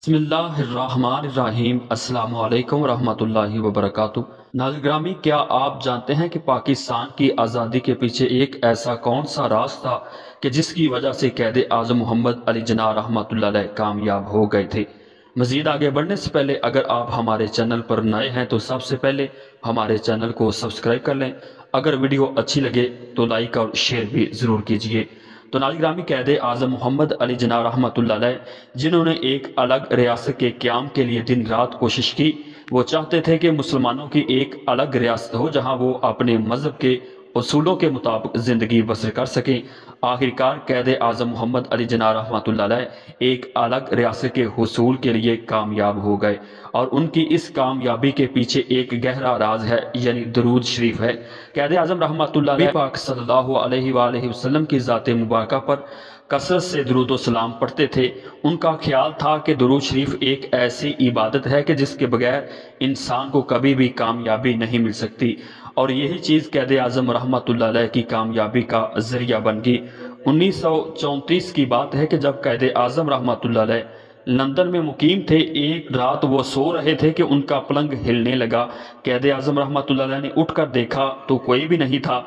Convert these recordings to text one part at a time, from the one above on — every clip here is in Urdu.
بسم اللہ الرحمن الرحیم۔ السلام علیکم ورحمۃ اللہ وبرکاتہ۔ ناظرین گرامی، کیا آپ جانتے ہیں کہ پاکستان کی آزادی کے پیچھے ایک ایسا کون سا راز تھا کہ جس کی وجہ سے قائد اعظم محمد علی جناح رحمۃ اللہ علیہ کامیاب ہو گئے تھے؟ مزید آگے بڑھنے سے پہلے اگر آپ ہمارے چینل پر نئے ہیں تو سب سے پہلے ہمارے چینل کو سبسکرائب کر لیں۔ اگر ویڈیو اچھی لگے تو لائک اور شیئر بھی ضرور کیجیے۔ تو ناظرین گرامی، قائد اعظم محمد علی جناح رحمۃ اللہ علیہ جنہوں نے ایک الگ ریاست کے قیام کے لیے دن رات کوشش کی، وہ چاہتے تھے کہ مسلمانوں کی ایک الگ ریاست ہو جہاں وہ اپنے مذہب کے اصولوں کے مطابق زندگی بسر کر سکیں۔ آخرکار قائد اعظم محمد علی جناح رحمۃ اللہ علیہ ایک الگ ریاست کے حصول کے لیے کامیاب ہو گئے، اور ان کی اس کامیابی کے پیچھے ایک گہرا راز ہے، یعنی درود شریف ہے۔ قائد اعظم رحمۃ اللہ علیہ پاک صلی اللہ علیہ وآلہ وسلم کی ذات مبارکہ پر کثرت سے درود و سلام پڑھتے تھے۔ ان کا خیال تھا کہ درود شریف ایک ایسی عبادت ہے کہ جس کے بغیر انسان کو کبھی بھی کامیابی نہیں مل سکتی، اور یہی چیز قائد اعظم رحمۃ اللہ علیہ کی کامیابی کا ذریعہ بن گئی۔ 1934 کی بات ہے کہ جب قائد اعظم رحمۃ اللہ علیہ لندن میں مقیم تھے، ایک رات وہ سو رہے تھے کہ ان کا پلنگ ہلنے لگا۔ قائد اعظم رحمۃ اللہ علیہ نے اٹھ کر دیکھا تو کوئی بھی نہیں تھا۔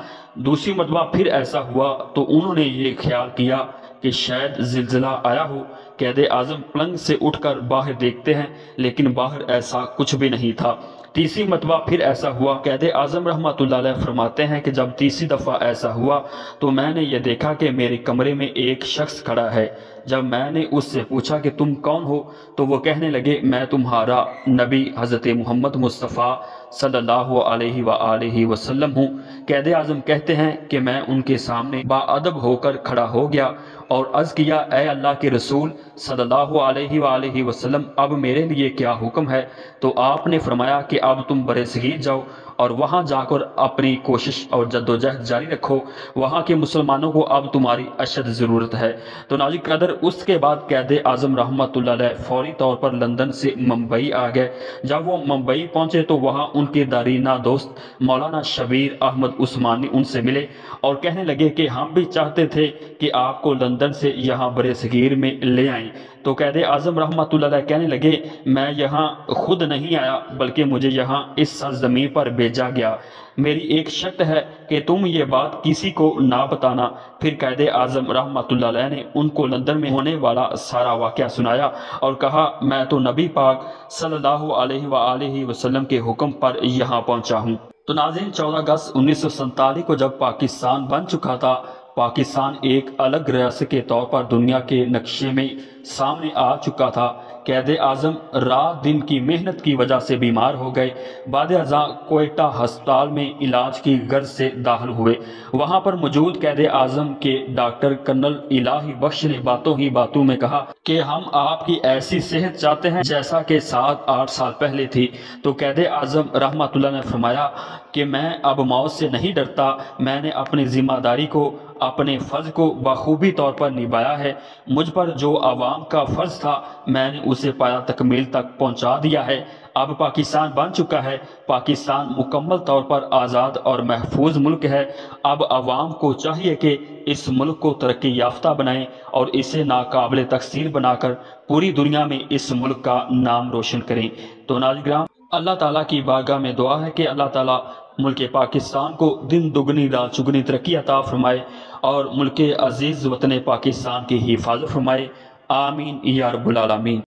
دوسری مرتبہ پھر ایسا ہوا تو انہوں نے یہ خیال کیا کہ شاید زلزلہ آیا ہو۔ قائد اعظم پلنگ سے اٹھ کر باہر دیکھتے ہیں لیکن باہر ایسا کچھ بھی نہیں تھا۔ تیسری مرتبہ پھر ایسا ہوا۔ قائد اعظم رحمۃ اللہ علیہ فرماتے ہیں کہ جب تیسری دفعہ ایسا ہوا تو میں نے یہ دیکھا کہ میرے کمرے میں ایک شخص کھڑا ہے۔ جب میں نے اس سے پوچھا کہ تم کون ہو تو وہ کہنے لگے میں تمہارا نبی حضرت محمد مصطفیٰ صلی اللہ علیہ وآلہ وسلم ہوں۔ قائد اعظم کہتے ہیں کہ میں ان کے سامنے باادب ہو کر کھڑا ہو گیا اور عرض کیا، اے اللہ کے رسول صلی اللہ علیہ وآلہ وسلم، اب میرے لیے کیا حکم ہے؟ تو آپ نے فرمایا کہ اب تم برصغیر جاؤ اور وہاں جا کر اپنی کوشش اور جدوجہد جاری رکھو، وہاں کے مسلمانوں کو اب تمہاری اشد ضرورت ہے۔ تو ناظرین قدر اس کے بعد قائد اعظم رحمۃ اللہ علیہ فوری طور پر لندن سے ممبئی آ گئے۔ جب وہ ممبئی پہنچے تو وہاں ان کے دارینہ دوست مولانا شبیر احمد عثمانی ان سے ملے اور کہنے لگے کہ ہم بھی چاہتے تھے کہ آپ کو لندن سے یہاں برصغیر میں لے آئیں۔ تو قائد اعظم رحمۃ اللہ علیہ کہنے لگے میں یہاں خود نہیں آیا بلکہ مجھے یہاں اس سرزمین پر بھیجا گیا۔ میری ایک شرط ہے کہ تم یہ بات کسی کو نہ بتانا۔ پھر قائد اعظم رحمۃ اللہ علیہ نے ان کو لندن میں ہونے والا سارا واقعہ سنایا اور کہا میں تو نبی پاک صلی اللہ علیہ وآلہ وسلم کے حکم پر یہاں پہنچا ہوں۔ تو ناظرین 14 اگست 1947 کو جب پاکستان بن چکا تھا، پاکستان ایک الگ ریاست کے طور پر دنیا کے نقشے میں سامنے آ چکا تھا۔ قائد اعظم رات دن کی محنت کی وجہ سے بیمار ہو گئے۔ بعد ازاں کوئٹہ ہسپتال میں علاج کی غرض سے داخل ہوئے۔ وہاں پر موجود قائد اعظم کے ڈاکٹر کرنل الہی بخش نے باتوں ہی باتوں میں کہا کہ ہم آپ کی ایسی صحت چاہتے ہیں جیسا کہ 7-8 سال پہلے تھی۔ تو قائد اعظم رحمۃ اللہ نے فرمایا کہ میں اب موت سے نہیں ڈرتا، میں نے اپنی ذمہ داری کو، اپنے فرض کو بخوبی طور پر نبھایا ہے۔ مجھ پر جو عوام کا فرض تھا میں نے اسے پایہ تکمیل تک پہنچا دیا ہے۔ اب پاکستان بن چکا ہے، پاکستان مکمل طور پر آزاد اور محفوظ ملک ہے۔ اب عوام کو چاہیے کہ اس ملک کو ترقی یافتہ بنائیں اور اسے ناقابل تکثیر بنا کر پوری دنیا میں اس ملک کا نام روشن کریں۔ تو ناظرین اللہ تعالیٰ کی بارگاہ میں دعا ہے کہ اللہ تعالیٰ ملک پاکستان کو دن دگنی رات چگنی ترقی عطا فرمائے اور ملک عزیز وطن پاکستان کی حفاظت فرمائے۔ آمین یا رب العالمین۔